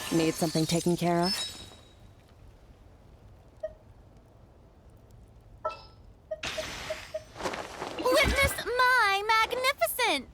Need something taken care of? Witness my magnificence!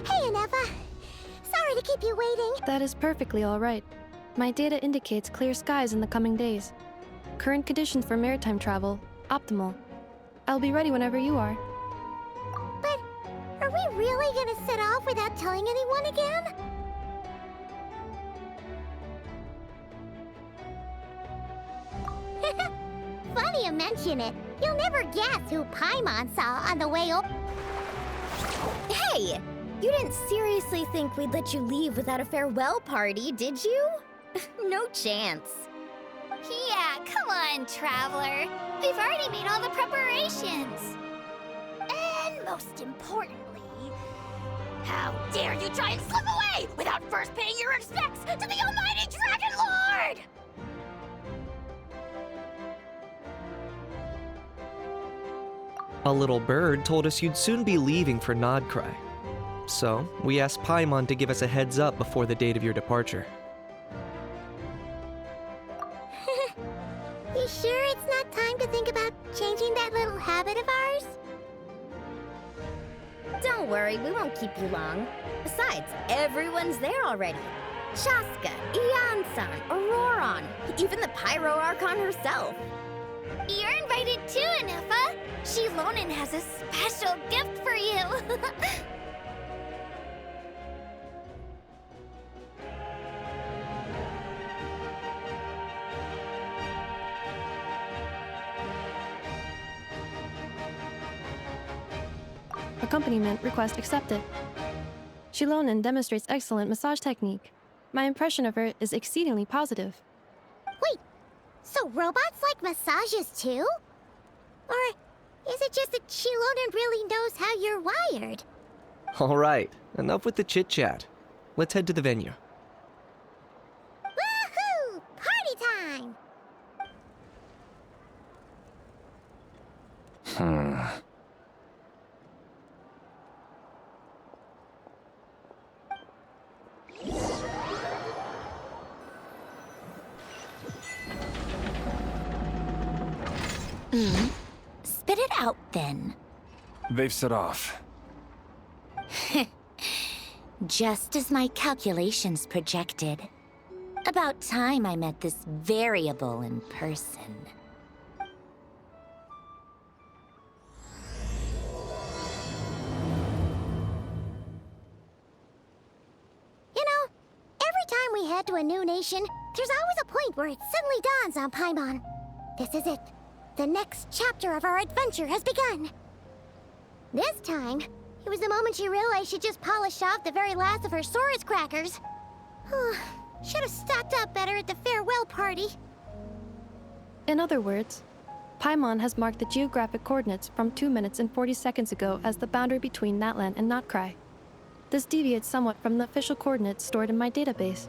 Hey, Aneva. Sorry to keep you waiting. That is perfectly all right. My data indicates clear skies in the coming days. Current conditions for maritime travel, optimal. I'll be ready whenever you are. But are we really gonna set off without telling anyone again? Funny you mention it. You'll never guess who Paimon saw on the way over. Hey! You didn't seriously think we'd let you leave without a farewell party, did you? No chance. Yeah, come on, Traveler. We've already made all the preparations. And most importantly, how dare you try and slip away without first paying your respects to the almighty Dragon Lord! A little bird told us you'd soon be leaving for Nod-Krai. So, we asked Paimon to give us a heads up before the date of your departure. You sure it's not time to think about changing that little habit of ours? Don't worry, we won't keep you long. Besides, everyone's there already. Shaska, Ian-san, Auroron, even the Pyro Archon herself. You're invited too, Anefa. Shilonen has a special gift for you. Accompaniment request accepted. Shilonen demonstrates excellent massage technique. My impression of her is exceedingly positive. Wait, so robots like massages too? Or is it just that Shilonen really knows how you're wired? Alright, enough with the chit-chat. Let's head to the venue. Woohoo! Party time! Spit it out, then. They've set off. Just as my calculations projected. About time I met this variable in person. You know, every time we head to a new nation, there's always a point where it suddenly dawns on Paimon. This is it. The next chapter of our adventure has begun. This time, it was the moment she realized she just polished off the very last of her Saurus crackers. Should have stocked up better at the farewell party. In other words, Paimon has marked the geographic coordinates from 2 minutes and 40 seconds ago as the boundary between Natlan and Nod-Krai. This deviates somewhat from the official coordinates stored in my database.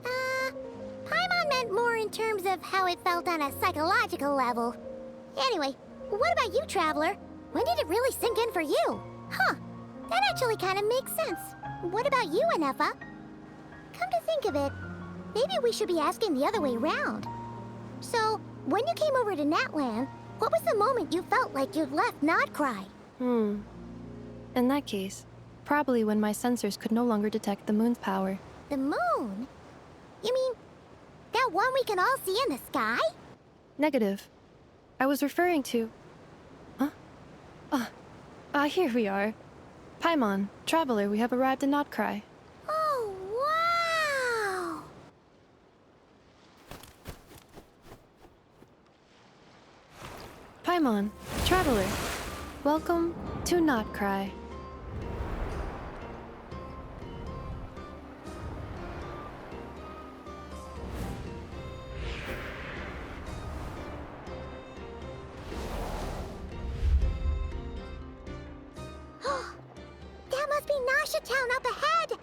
Paimon meant more in terms of how it felt on a psychological level. Anyway, what about you, Traveler? When did it really sink in for you? Huh, that actually kind of makes sense. What about you, Anefa? Come to think of it, maybe we should be asking the other way round. So, when you came over to Natlan, what was the moment you felt like you'd left Nod-Krai? In that case, probably when my sensors could no longer detect the moon's power. The moon? You mean that one we can all see in the sky? Negative. I was referring to... Huh? Here we are. Paimon, Traveler, we have arrived in Nod-Krai. Oh, wow! Paimon, Traveler, welcome to Nod-Krai. That must be Nasha Town up ahead!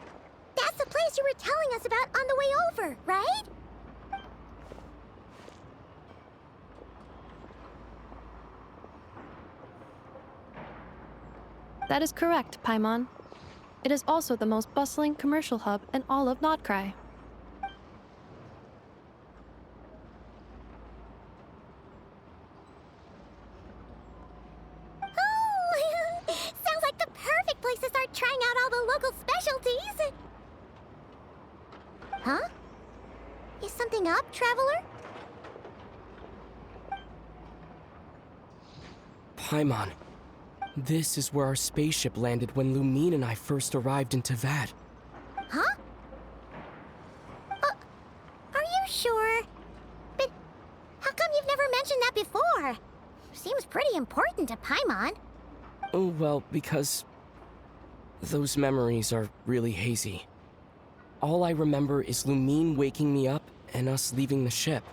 That's the place you were telling us about on the way over, right? That is correct, Paimon. It is also the most bustling commercial hub in all of Nod-Krai. Oh! Sounds like the perfect place to start trying out all the local specialties! Huh? Is something up, Traveler? Paimon, this is where our spaceship landed when Lumine and I first arrived in Teyvat. Huh? Are you sure? But how come you've never mentioned that before? Seems pretty important to Paimon. Oh, well, because those memories are really hazy. All I remember is Lumine waking me up and us leaving the ship.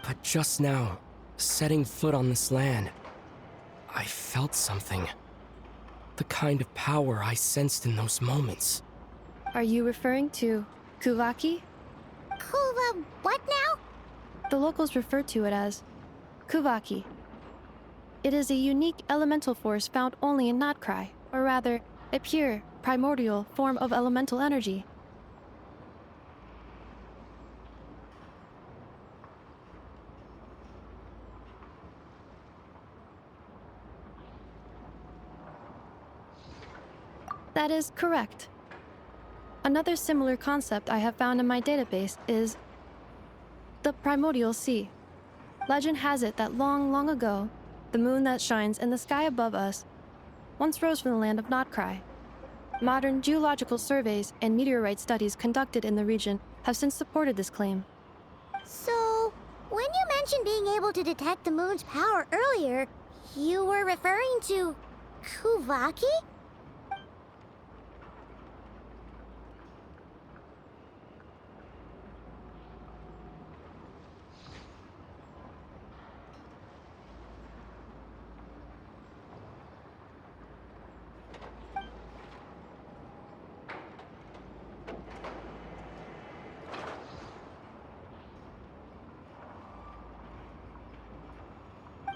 But just now, setting foot on this land, I felt something. The kind of power I sensed in those moments. Are you referring to Kuvaki? Kuva, what now? The locals refer to it as Kuvaki. It is a unique elemental force found only in Nod-Krai, or rather, a pure, primordial form of elemental energy. That is correct. Another similar concept I have found in my database is the primordial sea. Legend has it that long, long ago, the moon that shines in the sky above us once rose from the land of Nod-Krai. Modern geological surveys and meteorite studies conducted in the region have since supported this claim. So, when you mentioned being able to detect the moon's power earlier, you were referring to Kuvaki?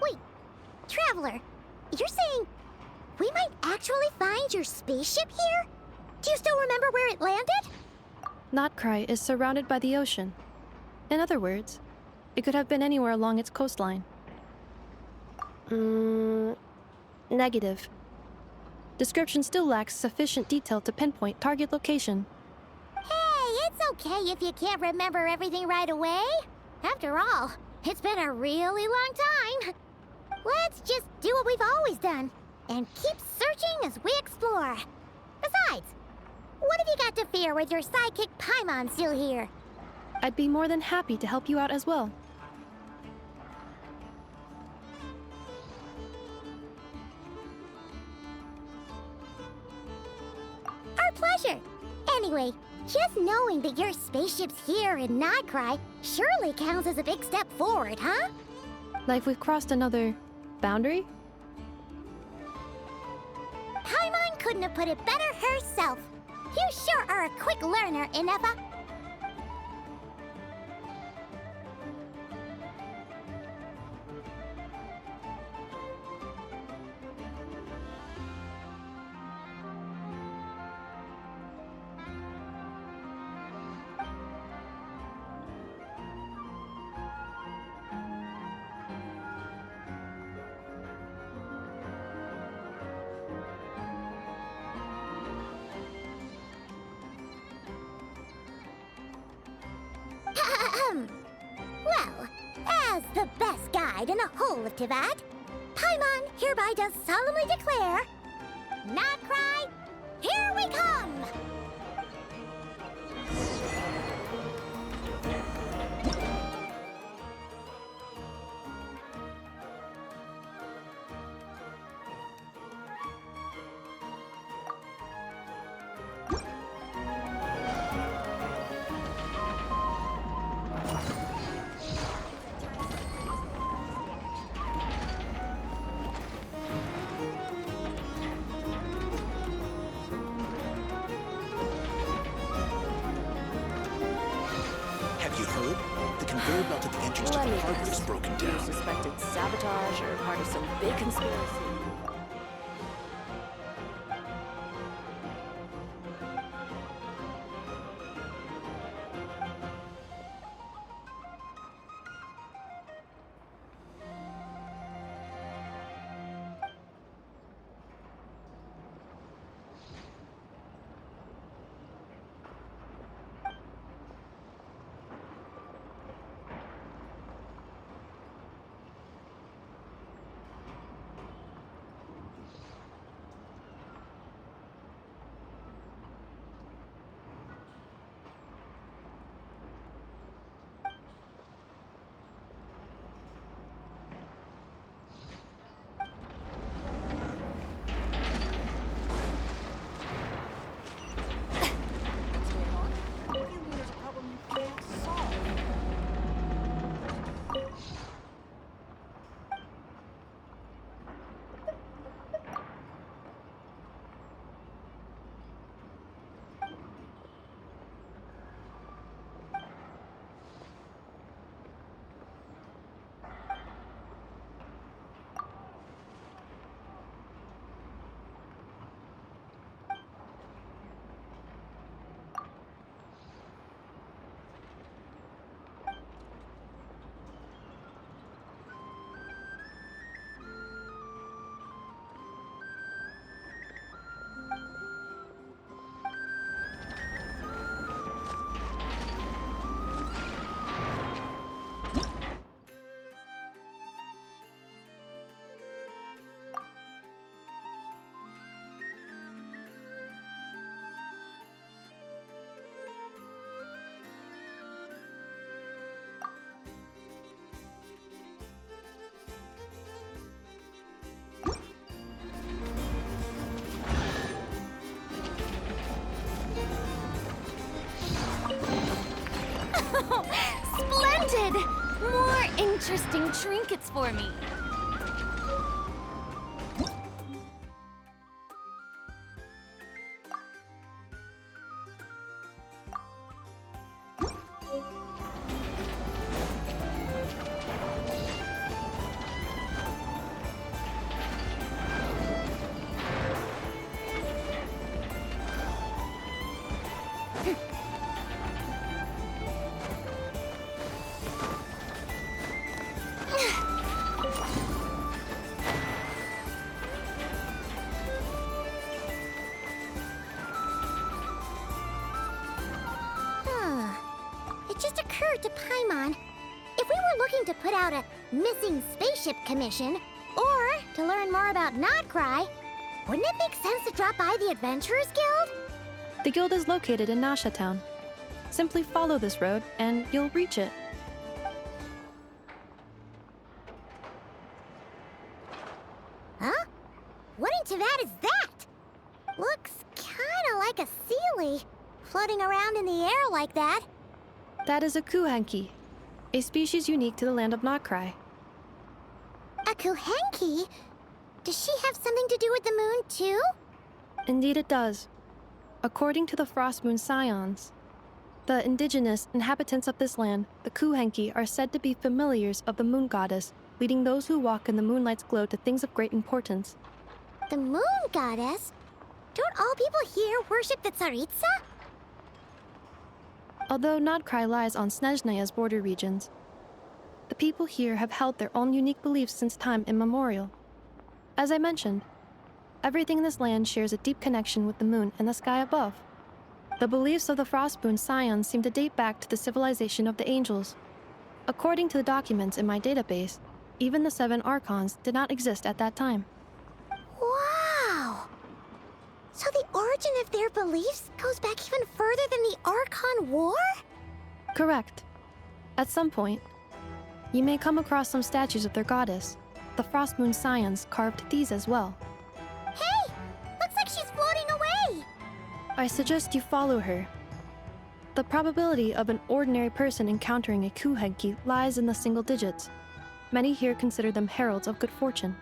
Wait, Traveler, you're saying we might actually find your spaceship here? Do you still remember where it landed? Nod-Krai is surrounded by the ocean. In other words, it could have been anywhere along its coastline. Negative. Description still lacks sufficient detail to pinpoint target location. Hey, it's okay if you can't remember everything right away. After all, it's been a really long time. Let's just do what we've always done and keep searching as we explore. Besides, what have you got to fear with your sidekick Paimon still here? I'd be more than happy to help you out as well. Our pleasure. Anyway, just knowing that your spaceship's here in Nod-Krai surely counts as a big step forward, huh? Like we've crossed another boundary? Paimon couldn't have put it better herself. You sure are a quick learner, Inefa. Well, as the best guide in the whole of Tivat, Paimon hereby does solemnly declare, Nod-Krai, here we come! Have you heard? The conveyor belt at the entrance to Let the me harbor guess. is broken You down. suspected sabotage or part of some big conspiracy. Splendid! More interesting trinkets for me. It just occurred to Paimon, if we were looking to put out a missing spaceship commission, or to learn more about Nod-Krai, wouldn't it make sense to drop by the Adventurers Guild? The guild is located in Nasha Town. Simply follow this road, and you'll reach it. Huh? What in Tivat is that? Looks kinda like a Sealy, floating around in the air like that. That is a kuhanki, a species unique to the land of Nod-Krai. A Kuhenki? Does she have something to do with the moon, too? Indeed it does. According to the Frost Moon Scions, the indigenous inhabitants of this land, the kuhanki, are said to be familiars of the moon goddess, leading those who walk in the moonlight's glow to things of great importance. The moon goddess? Don't all people here worship the Tsaritsa? Although Nod-Krai lies on Snezhnaya's border regions, the people here have held their own unique beliefs since time immemorial. As I mentioned, everything in this land shares a deep connection with the moon and the sky above. The beliefs of the Frostmoon Scions seem to date back to the civilization of the angels. According to the documents in my database, even the 7 Archons did not exist at that time. Wow! So the origin of their beliefs goes back even further than the Archon War? Correct. At some point, you may come across some statues of their goddess. The Frostmoon Scions carved these as well. Hey! Looks like she's floating away! I suggest you follow her. The probability of an ordinary person encountering a Kuhenki lies in the single digits. Many here consider them heralds of good fortune.